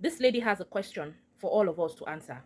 This lady has a question for all of us to answer.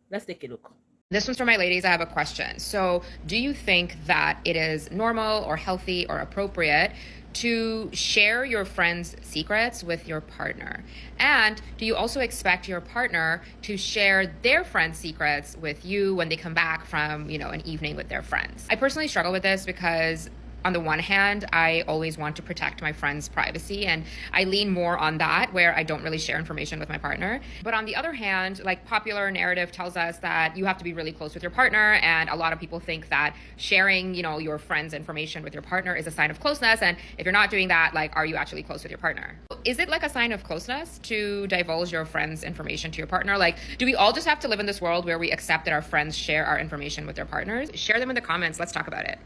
Let's take a look. This one's for my ladies. I have a question. So, do you think that it is normal or healthy or appropriate to share your friends' secrets with your partner? And do you also expect your partner to share their friends' secrets with you when they come back from, an evening with their friends? I personally struggle with this because on the one hand, I always want to protect my friend's privacy, and I lean more on that where I don't really share information with my partner. But on the other hand, like popular narrative tells us that you have to be really close with your partner, and a lot of people think that sharing, your friend's information with your partner is a sign of closeness. And if you're not doing that, like, are you actually close with your partner? Is it like a sign of closeness to divulge your friend's information to your partner? Like, do we all just have to live in this world where we accept that our friends share our information with their partners? Share them in the comments. Let's talk about it.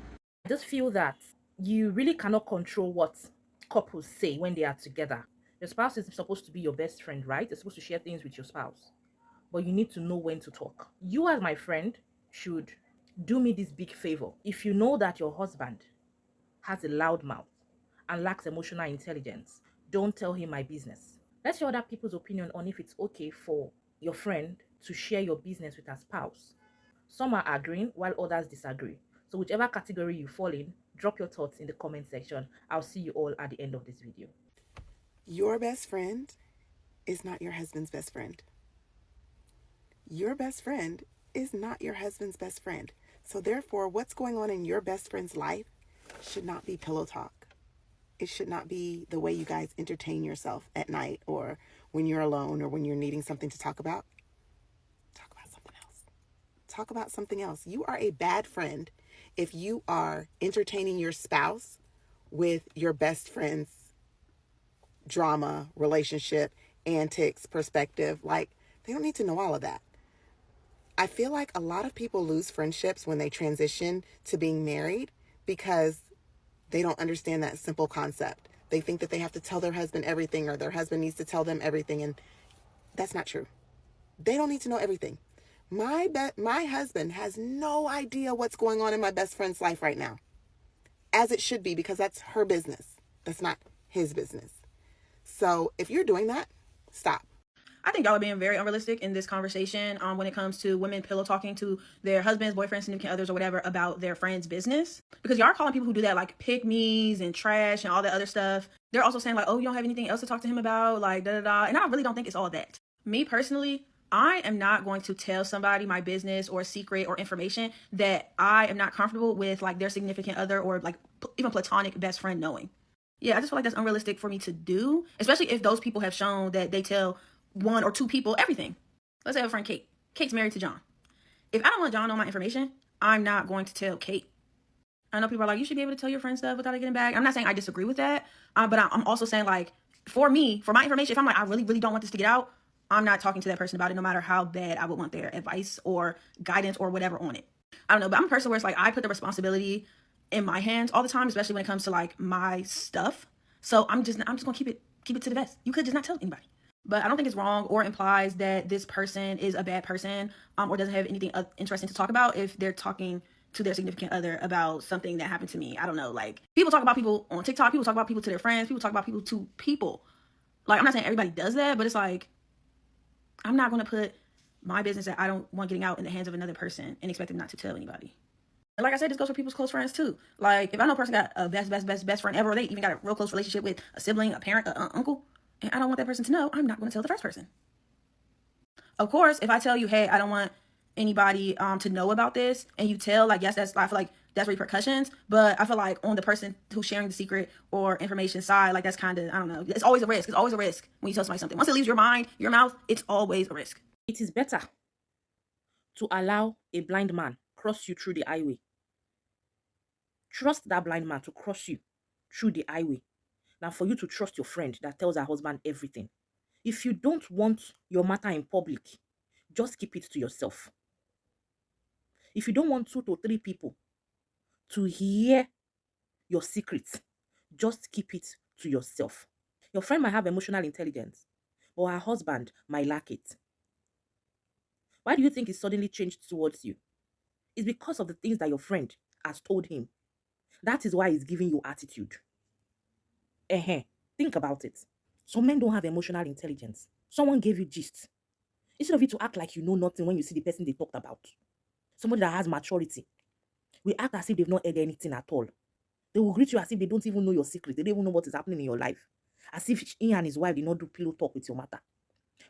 I just feel that you really cannot control what couples say when they are together. Your spouse is supposed to be your best friend, right? You're supposed to share things with your spouse, but you need to know when to talk. You, as my friend, should do me this big favor. If you know that your husband has a loud mouth and lacks emotional intelligence, don't tell him my business. Let's hear other people's opinion on if it's okay for your friend to share your business with her spouse. Some are agreeing while others disagree. So whichever category you fall in, drop your thoughts in the comment section. I'll see you all at the end of this video. Your best friend is not your husband's best friend. Your best friend is not your husband's best friend. So therefore, what's going on in your best friend's life should not be pillow talk. It should not be the way you guys entertain yourself at night or when you're alone or when you're needing something to talk about. Talk about something else. Talk about something else. You are a bad friend if you are entertaining your spouse with your best friend's drama, relationship, antics, perspective. Like, they don't need to know all of that. I feel like a lot of people lose friendships when they transition to being married because they don't understand that simple concept. They think that they have to tell their husband everything or their husband needs to tell them everything, and that's not true. They don't need to know everything. My husband has no idea what's going on in my best friend's life right now, as it should be, because that's her business. That's not his business. So if you're doing that, stop. I think y'all are being very unrealistic in this conversation when it comes to women pillow talking to their husbands, boyfriends, significant others, or whatever about their friends' business. Because y'all are calling people who do that like pick-me's and trash and all that other stuff. They're also saying like, oh, you don't have anything else to talk to him about, like da-da-da. And I really don't think it's all that. Me personally, I am not going to tell somebody my business or secret or information that I am not comfortable with like their significant other or like even platonic best friend knowing. Yeah, I just feel like that's unrealistic for me to do, especially if those people have shown that they tell one or two people everything. Let's say I have a friend, Kate. Kate's married to John. If I don't want John to know my information, I'm not going to tell Kate. I know people are like, you should be able to tell your friend stuff without it getting back. I'm not saying I disagree with that, but I'm also saying like, for me, for my information, if I'm like, I really, really don't want this to get out, I'm not talking to that person about it, no matter how bad I would want their advice or guidance or whatever on it. I don't know, but I'm a person where it's like, I put the responsibility in my hands all the time, especially when it comes to like my stuff. So I'm just gonna keep it to the vest. You could just not tell anybody. But I don't think it's wrong or implies that this person is a bad person or doesn't have anything interesting to talk about if they're talking to their significant other about something that happened to me. I don't know, like people talk about people on TikTok, people talk about people to their friends, people talk about people to people. Like, I'm not saying everybody does that, but it's like, I'm not going to put my business that I don't want getting out in the hands of another person and expect them not to tell anybody. And like I said, this goes for people's close friends too. Like, if I know a person got a best friend ever, or they even got a real close relationship with a sibling, a parent, an uncle, and I don't want that person to know, I'm not going to tell the first person. Of course, if I tell you, hey, I don't want anybody to know about this, and you tell, like, yes, I feel like that's repercussions, but I feel like on the person who's sharing the secret or information side, like, that's kind of, I don't know, it's always a risk. It's always a risk when you tell somebody something. Once it leaves your mind, your mouth, it's always a risk. It is better to allow a blind man cross you through the highway. Trust that blind man to cross you through the highway than for you to trust your friend that tells her husband everything. If you don't want your matter in public, just keep it to yourself. If you don't want 2 to 3 people to hear your secrets, just keep it to yourself. Your friend might have emotional intelligence, but her husband might lack it. Why do you think he suddenly changed towards you? It's because of the things that your friend has told him. That is why he's giving you attitude. Think about it. Some men don't have emotional intelligence. Someone gave you gist. Instead of you to act like you know nothing when you see the person they talked about. Somebody that has maturity will act as if they've not heard anything at all. They will greet you as if they don't even know your secret. They don't even know what is happening in your life. As if he and his wife did not do pillow talk with your matter.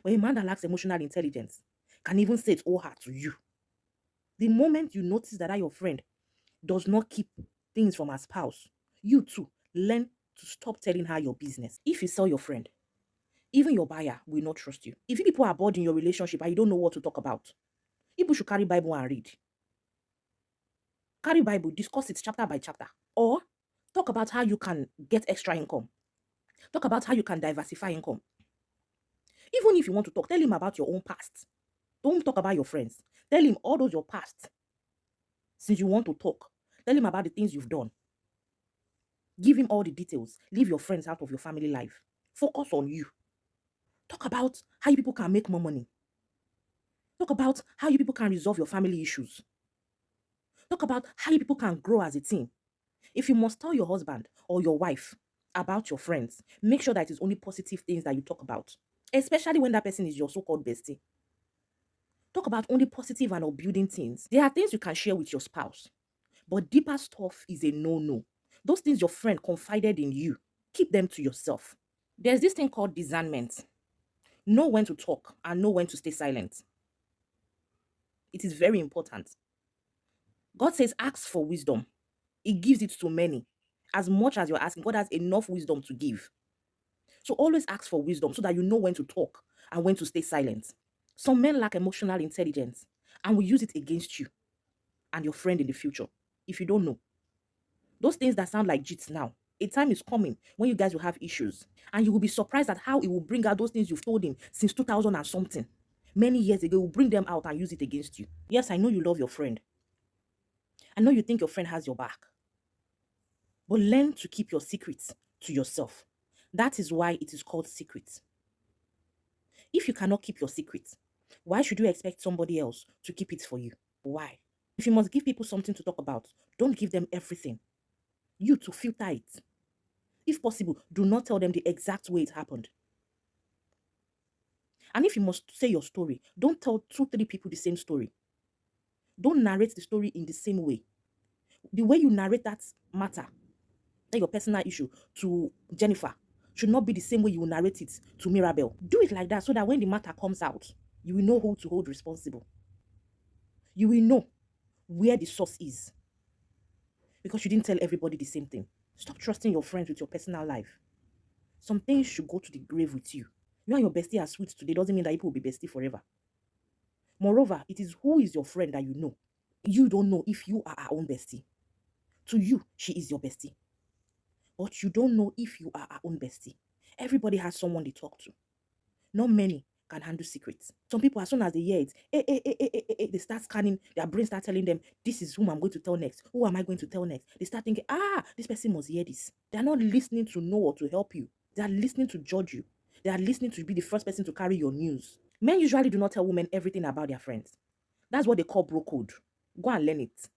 But a man that lacks emotional intelligence can even say it all hard to you. The moment you notice that your friend does not keep things from her spouse, you too learn to stop telling her your business. If you sell your friend, even your buyer will not trust you. If you people are bored in your relationship and you don't know what to talk about, people should carry Bible and read. Carry Bible, discuss it chapter by chapter. Or talk about how you can get extra income. Talk about how you can diversify income. Even if you want to talk, tell him about your own past. Don't talk about your friends. Tell him all those your past. Since you want to talk, tell him about the things you've done. Give him all the details. Leave your friends out of your family life. Focus on you. Talk about how you people can make more money. Talk about how you people can resolve your family issues. Talk about how you people can grow as a team. If you must tell your husband or your wife about your friends, make sure that it is only positive things that you talk about, especially when that person is your so-called bestie. Talk about only positive and upbuilding things. There are things you can share with your spouse, but deeper stuff is a no-no. Those things your friend confided in you, keep them to yourself. There's this thing called discernment. Know when to talk and know when to stay silent. It is very important. God says, ask for wisdom. He gives it to many. As much as you're asking, God has enough wisdom to give. So always ask for wisdom so that you know when to talk and when to stay silent. Some men lack emotional intelligence and will use it against you and your friend in the future if you don't know. Those things that sound like cheats now, a time is coming when you guys will have issues and you will be surprised at how it will bring out those things you've told him since 2000 and something. Many years ago, will bring them out and use it against you. Yes, I know you love your friend. I know you think your friend has your back. But learn to keep your secrets to yourself. That is why it is called secret. If you cannot keep your secret, why should you expect somebody else to keep it for you? Why? If you must give people something to talk about, don't give them everything. You to filter it. If possible, do not tell them the exact way it happened. And if you must say your story, don't tell 2-3 people the same story. Don't narrate the story in the same way. The way you narrate that matter, that your personal issue to Jennifer, should not be the same way you will narrate it to Mirabel. Do it like that so that when the matter comes out, you will know who to hold responsible. You will know where the source is. Because you didn't tell everybody the same thing. Stop trusting your friends with your personal life. Some things should go to the grave with you. You and your bestie are sweet today doesn't mean that people will be bestie forever. Moreover, it is who is your friend that you know. You don't know if you are her own bestie. To you, she is your bestie. But you don't know if you are her own bestie. Everybody has someone they talk to. Not many can handle secrets. Some people, as soon as they hear it, they start scanning, their brain start telling them, this is whom I'm going to tell next. Who am I going to tell next? They start thinking, this person must hear this. They're not listening to know or to help you. They are listening to judge you. They are listening to be the first person to carry your news. Men usually do not tell women everything about their friends. That's what they call bro code. Go and learn it.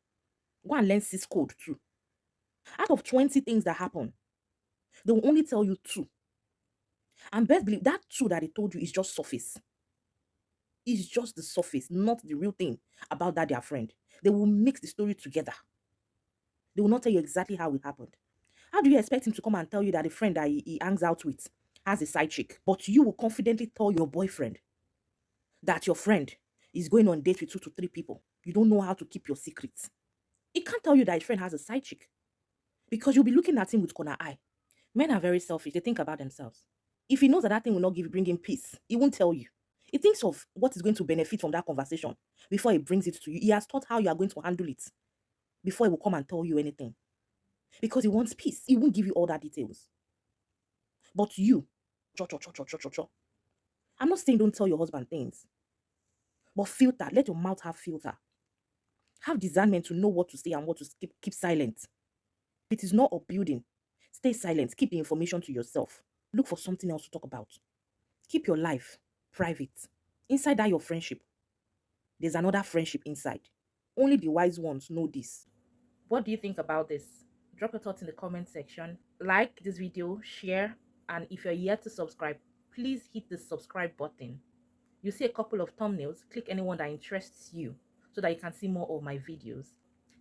Go and learn cis code too. Out of 20 things that happen, they will only tell you 2. And best believe that 2 that they told you is just surface. It's just the surface, not the real thing about that their friend. They will mix the story together. They will not tell you exactly how it happened. How do you expect him to come and tell you that the friend that he hangs out with has a side chick, but you will confidently tell your boyfriend that your friend is going on dates with 2 to 3 people? You don't know how to keep your secrets. He can't tell you that his friend has a side chick because you'll be looking at him with corner eye. Men are very selfish. They think about themselves. If he knows that thing will not bring him peace, he won't tell you. He thinks of what is going to benefit from that conversation before he brings it to you. He has thought how you are going to handle it before he will come and tell you anything. Because he wants peace. He won't give you all that details. But you, I'm not saying don't tell your husband things, but filter. Let your mouth have filter. Have discernment to know what to say and what to keep silent. If it is not upbuilding, stay silent. Keep the information to yourself. Look for something else to talk about. Keep your life private. Inside that your friendship, there's another friendship inside. Only the wise ones know this. What do you think about this? Drop your thoughts in the comment section. Like this video, share, and if you're yet to subscribe, please hit the subscribe button. You see a couple of thumbnails, click anyone that interests you so that you can see more of my videos.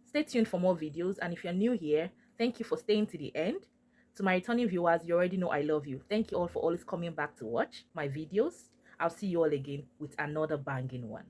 Stay tuned for more videos, and if you're new here, thank you for staying to the end. To my returning viewers, you already know I love you. Thank you all for always coming back to watch my videos. I'll see you all again with another banging one.